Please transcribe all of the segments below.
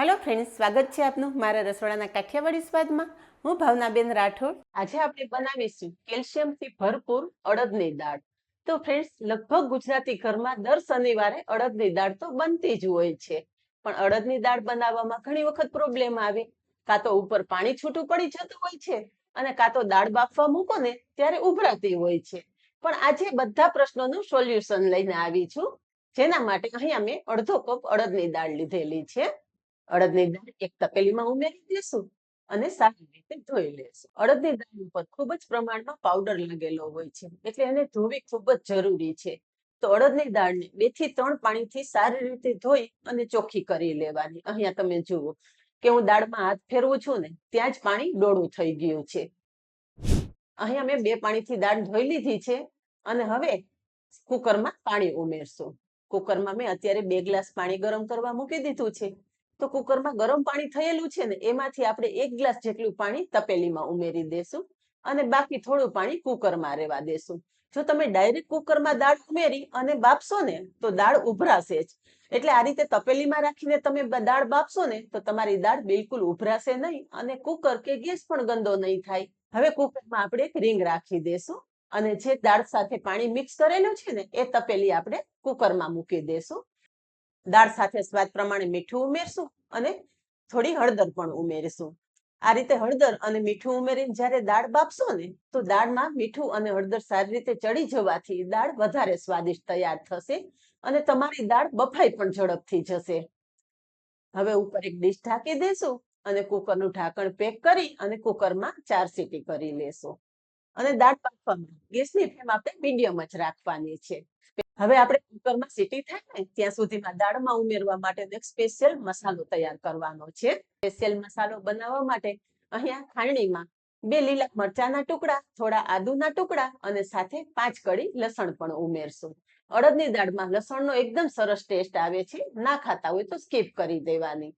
Hello friends, સ્વાગત છે આપનું મારા રસોડાના કાઠિયાવાડી સ્વાદમાં. હું ભાવનાબેન રાઠોડ. આજે આપણે બનાવીશું કેલ્શિયમથી ભરપૂર અડદની દાળ. તો ફ્રેન્ડ્સ, લગભગ ગુજરાતી ઘરમાં દર શનિવારે અડદની દાળ તો બનતી જ હોય છે. પણ અડદની દાળ બનાવવામાં ઘણી વખત પ્રોબ્લેમ આવે. કાં તો ઉપર પાણી છૂટું પડી જતું હોય છે અને કાં તો દાળ બાફવા મૂકો ને ત્યારે ઉભરાતી હોય છે. પણ આજે બધા પ્રશ્નોનું સોલ્યુશન લઈને આવી છું, જેના માટે અહીંયા મેં અડધો કપ અડદની દાળ લીધેલી છે. અડદની દાળ એક તપેલીમાં ઉમેરી દેશું અને સારી રીતે ધોઈ લેશું. અડદની દાળ ઉપર ખૂબ જ પ્રમાણમાં પાવડર લાગેલો હોય છે, એટલે એને ધોવી ખૂબ જ જરૂરી છે. તો અડદની દાળને 2 થી 3 પાણીથી સારી રીતે ધોઈ અને ચોખ્ખી કરી લેવાની. અહીંયા તમે જુઓ કે હું દાળમાં હાથ ફેરવું છું ને ત્યાં જ પાણી ડોળું થઈ ગયું છે. અહીંયા મેં 2 પાણીથી દાળ ધોઈ લીધી છે અને હવે કુકરમાં પાણી ઉમેરશું. કુકરમાં મેં અત્યારે 2 ગ્લાસ પાણી ગરમ કરવા મૂકી દીધું છે. તો કુકરમાં ગરમ પાણી થયેલું છે ને એમાંથી આપણે 1 ગ્લાસ જેટલું પાણી તપેલીમાં ઉમેરી દેશું અને બાકી થોડું પાણી કુકરમાં રહેવા દેશું. જો તમે ડાયરેક્ટ કુકરમાં દાળ ઉમેરી અને બાફશો ને તો દાળ ઉભરાશે જ. એટલે આ રીતે તપેલીમાં રાખીને તમે દાળ બાફશો ને તો તમારી દાળ બિલકુલ ઉભરાશે નહીં અને કુકર કે ગેસ પણ ગંદો નહીં થાય. હવે કુકરમાં આપણે એક રીંગ રાખી દેશું અને જે દાળ સાથે પાણી મિક્સ કરેલું છે ને એ તપેલી આપણે કુકરમાં મૂકી દેશું. દાળ સાથે સ્વાદ પ્રમાણે મીઠું ઉમેરશું અને થોડી હળદર પણ ઉમેરશું. આ રીતે હળદર અને મીઠું ઉમેરીને જ્યારે દાળ બાફશો ને તો દાળમાં મીઠું અને હળદર સારી રીતે ચડી જવાથી દાળ વધારે સ્વાદિષ્ટ તૈયાર થશે અને તમારી દાળ બફાઈ પણ ઝડપથી જશે. હવે ઉપર એક ડીશ ઢાંકી દેશું અને કુકરનું ઢાંકણ પેક કરી અને કુકરમાં 4 સીટી કરી લેશું. અને દાળ બાફવામાં ગેસની ફ્લેમ આપણે મીડિયમ જ રાખવાની છે. હવે આપણે કુકરમાં સીટી થાય ને ત્યાં સુધીમાં દાળમાં ઉમેરવા માટે એક સ્પેશિયલ મસાલો તૈયાર કરવાનો છે. સ્પેશિયલ મસાલો બનાવવા માટે અહીંયા ખાંડણીમાં 2 લીલા મરચાના ટુકડા, થોડા આદુના ટુકડા અને સાથે 5 કળી લસણ પણ ઉમેરશું. અડદની દાળમાં લસણનો એકદમ સરસ ટેસ્ટ આવે છે. ના ખાતા હોય તો સ્કીપ કરી દેવાની.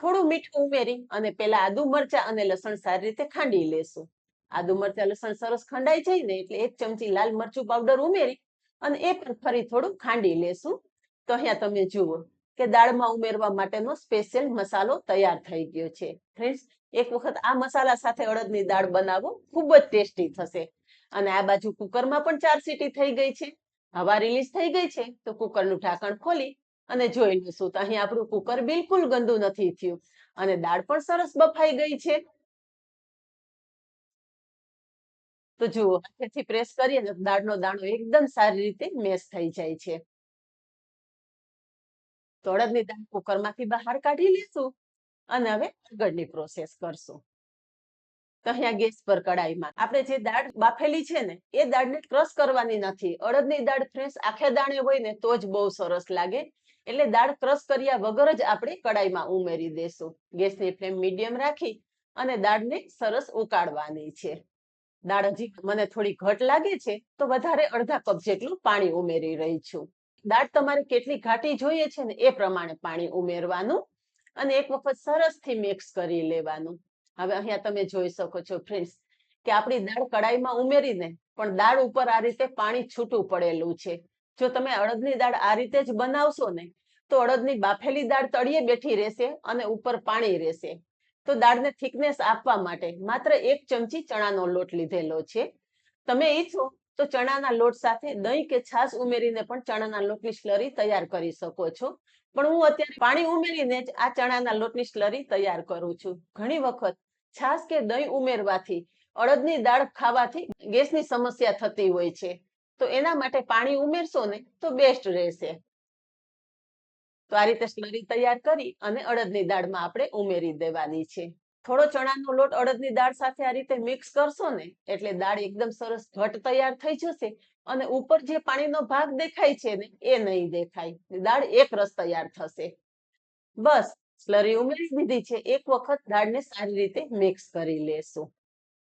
થોડું મીઠું ઉમેરી અને પેલા આદુ મરચા અને લસણ સારી રીતે ખાંડી લેશું. આદુ મરચા લસણ સરસ ખંડાઈ જાય ને એટલે 1 ચમચી લાલ મરચું પાવડર ઉમેરી અને એ પણ ફરી થોડું ખાંડી લેશું. તો અહીંયા તમે જુઓ કે દાળમાં ઉમેરવા માટેનો સ્પેશિયલ મસાલો તૈયાર થઈ ગયો છે. ફ્રેન્ડ્સ, એક વખત આ મસાલા સાથે અડદની દાળ બનાવો, ખૂબ જ ટેસ્ટી થશે. અને આ બાજુ કુકરમાં પણ 4 સીટી થઈ ગઈ છે. હવા રિલીઝ થઈ ગઈ છે તો કુકરનું ઢાંકણ ખોલી અને જોઈ લઈશું. તો અહીં આપણું કુકર બિલકુલ ગંદુ નથી થયું અને દાળ પણ સરસ બફાઈ ગઈ છે. તો જુઓ, હાથેથી પ્રેસ કરીએ ને દાળનો દાણો એકદમ સારી રીતે મેશ થઈ જાય છે. તો અડદની દાળ કુકરમાંથી બહાર કાઢી લેશું અને હવે આગળની પ્રોસેસ કરશું. તો અહીંયા ગેસ પર કડાઈમાં આપણે જે દાળ બાફેલી છે ને એ દાળને ક્રશ કરવાની નથી. અડદની દાળ ફ્રેશ આખે દાણે હોય ને તો જ બહુ સરસ લાગે. એટલે દાળ ક્રશ કર્યા વગર જ આપણે કડાઈમાં ઉમેરી દેશું. ગેસની ફ્લેમ મીડિયમ રાખી અને દાળને સરસ ઉકાળવાની છે. દાળ હજી મને થોડી ઘટ લાગે છે તો વધારે અડધા કપ જેટલું પાણી ઉમેરી રહી છું. દાળ તમારે કેટલી ઘાટી જોઈએ છે ને એ પ્રમાણે પાણી ઉમેરવાનું અને એક વખત સરસથી મિક્સ કરી લેવાનું. હવે અહીંયા તમે જોઈ શકો છો ફ્રેન્ડ્સ કે આપણી દાળ કડાઈમાં ઉમેરીને પણ દાળ ઉપર આ રીતે પાણી છૂટું પડેલું છે. જો તમે અડદની દાળ આ રીતે જ બનાવશો ને તો અડદની બાફેલી દાળ તળિયે બેઠી રહેશે અને ઉપર પાણી રહેશે. તો દાળને થિકનેસ આપવા માટે માત્ર 1 ચમચી ચણાનો લોટ લીધેલો છે. તમે ઈચ્છો તો ચણાના લોટ સાથે દહીં કે છાશ ઉમેરીને પણ ચણાના લોટની સ્લરી તૈયાર કરી શકો છો. પણ હું અત્યારે પાણી ઉમેરીને જ આ ચણાના લોટની સ્લરી તૈયાર કરું છું. ઘણી વખત છાશ કે દહીં ઉમેરવાથી અડદની દાળ ખાવાથી ગેસની સમસ્યા થતી હોય છે. તો એના માટે પાણી ઉમેરશો ને તો બેસ્ટ રહેશે. તો આ રીતે સ્લરી તૈયાર કરી અને અડદની દાળમાં આપણે ઉમેરી દેવાની છે. થોડો ચણાનો લોટ અડદની દાળ સાથે આ રીતે મિક્સ કરશો ને એટલે દાળ એકદમ સરસ ઘટ તૈયાર થઈ જશે અને ઉપર જે પાણીનો ભાગ દેખાય છે ને એ નહીં દેખાય. દાળ એક રસ તૈયાર થશે. બસ, સ્લરી ઉમેરી દીધી છે. એક વખત દાળને સારી રીતે મિક્સ કરી લેશું.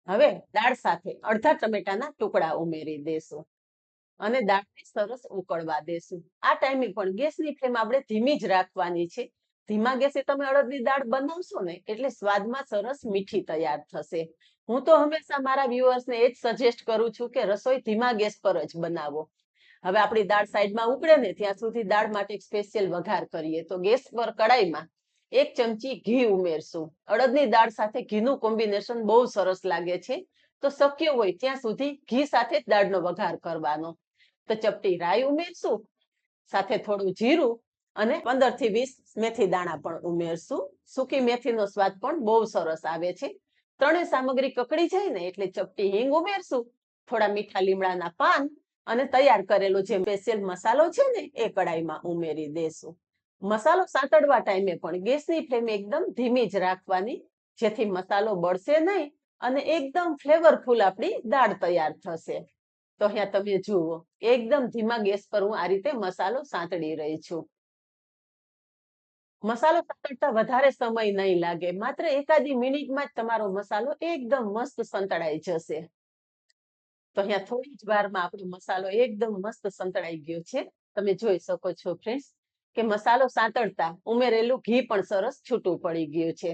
હવે દાળ સાથે અડધા ટમેટાના ટુકડા ઉમેરી દેશું અને દાળને સરસ ઉકળવા દેશું. આ ટાઈમે પણ ગેસની ફ્લેમ આપણે ધીમી જ રાખવાની છે. ધીમા ગેસે તમે અડદની દાળ બનાવશો ને એટલે સ્વાદમાં સરસ મીઠી તૈયાર થશે. હું તો હંમેશા મારા વ્યુઅર્સને એ જ સજેસ્ટ કરું છું કે રસોઈ ધીમા ગેસ પર જ બનાવો. હવે આપણી દાળ સાઈડમાં ઉકળે ને ત્યાં સુધી દાળ માટે સ્પેશિયલ વઘાર કરીએ. તો ગેસ પર કડાઈમાં 1 ચમચી ઘી ઉમેરશું. અડદની દાળ સાથે ઘીનું કોમ્બિનેશન બહુ સરસ લાગે છે. તો શક્ય હોય ત્યાં સુધી ઘી સાથે જ દાળનો વઘાર કરવાનો. તો ચપટી રાઈ ઉમેરશું, સાથે થોડું જીરું અને 15 થી 20 મેથી દાણા પણ ઉમેરશું. સૂકી મેથીનો સ્વાદ પણ બહુ સરસ આવે છે. ત્રણેય સામગ્રી કકડી જાય ને એટલે ચપટી હિંગ ઉમેરશું, થોડા મીઠા લીમડાના પાન અને તૈયાર કરેલો જે સ્પેશિયલ મસાલો છે ને એ કડાઈમાં ઉમેરી દેશું. મસાલો સાંતળવા ટાઈમે પણ ગેસની ફ્લેમ એકદમ ધીમી જ રાખવાની, જેથી મસાલો બળશે નહીં અને એકદમ ફ્લેવરફુલ આપણી દાળ તૈયાર થશે. તો અહીંયા તમે જુઓ, એકદમ ધીમા ગેસ પર હું આ રીતે મસાલો સાંતળી રહી છું. મસાલો સાંતળતા વધારે સમય નહીં લાગે, માત્ર એકાદી મિનિટમાં જ તમારો મસાલો એકદમ મસ્ત સંતળાઈ જશે. તો અહીંયા થોડી જ વારમાં આપણો મસાલો એકદમ મસ્ત સંતળાઈ ગયો છે. તમે જોઈ શકો છો ફ્રેન્ડ્સ કે મસાલો સાંતળતા ઉમેરેલું ઘી પણ સરસ છૂટું પડી ગયું છે.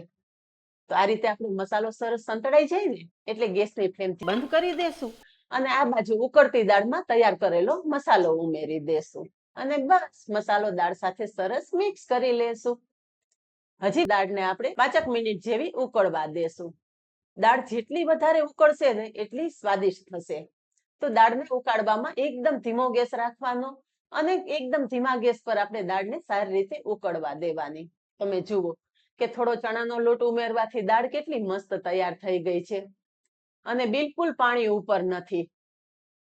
તો આ રીતે આપણો મસાલો સરસ સંતળાઈ જાય ને એટલે ગેસની ફ્લેમ બંધ કરી દેશું અને આ બાજુ ઉકળતી દાળમાં તૈયાર કરેલો મસાલો ઉમેરી દેશું અને બસ મસાલો દાળ સાથે સરસ મિક્સ કરી લેશું. હજી દાળને આપણે 5 મિનિટ જેવી ઉકળવા દેશું. દાળ જેટલી વધારે ઉકળશે ને એટલી સ્વાદિષ્ટ થશે. તો દાળને ઉકાળવામાં એકદમ ધીમો ગેસ રાખવાનો અને એકદમ ધીમા ગેસ પર આપણે દાળને સારી રીતે ઉકળવા દેવાની. તમે જુઓ કે થોડો ચણાનો લોટ ઉમેરવાથી દાળ કેટલી મસ્ત તૈયાર થઈ ગઈ છે અને બિલકુલ પાણી ઉપર નથી.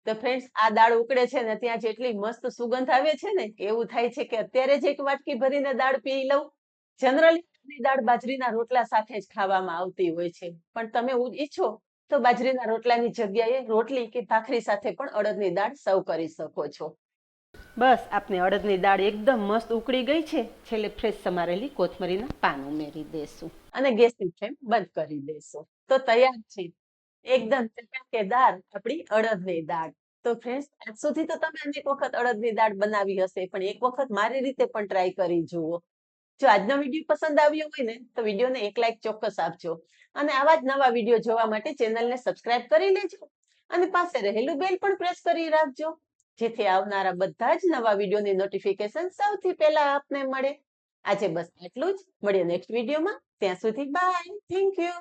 તો ફ્રેન્ડ્સ, આ દાળ ઉકળે છે ને ત્યાં જેટલી મસ્ત સુગંધ આવે છે ને એવું થાય છે કે અત્યારે જ એક વાટકી ભરીને દાળ પી લઉં. જનરલી દાળ બાજરીના રોટલા સાથે જ ખાવામાં આવતી હોય છે, પણ તમે ઈચ્છો તો બાજરીના રોટલાની જગ્યાએ રોટલી કે ભાખરી સાથે પણ અડદની દાળ સર્વ કરી શકો છો. બસ આપની અડદની દાળ એકદમ મસ્ત ઉકળી ગઈ છે. છેલ્લે ફ્રેશ સમારેલી કોથમરીના પાન ઉમેરી દેશું અને ગેસની ફ્લેમ બંધ કરી દેશું. તો તૈયાર છે એકદમ ચટાકેદાર આપણી અડદની દાળ. તો ફ્રેન્ડ્સ, આજ સુધી તો તમે અનેક વખત અડદની દાળ બનાવી હશે, પણ એક વખત મારી રીતે પણ ટ્રાય કરી જુઓ. જો આજનો વિડીયો પસંદ આવ્યો હોય ને તો વિડીયોને એક લાઈક ચોક્કસ આપજો અને આવા જ નવા વિડીયો જોવા માટે ચેનલને સબસ્ક્રાઇબ કરી લેજો અને પાસે રહેલું બેલ પણ પ્રેસ કરી રાખજો, જેથી આવનારા બધા જ નવા વિડીયોની નોટિફિકેશન સૌથી પહેલા આપને મળે. આજે બસ આટલું જ. મળીએ નેક્સ્ટ વિડીયોમાં. ત્યાં સુધી બાય. Thank you.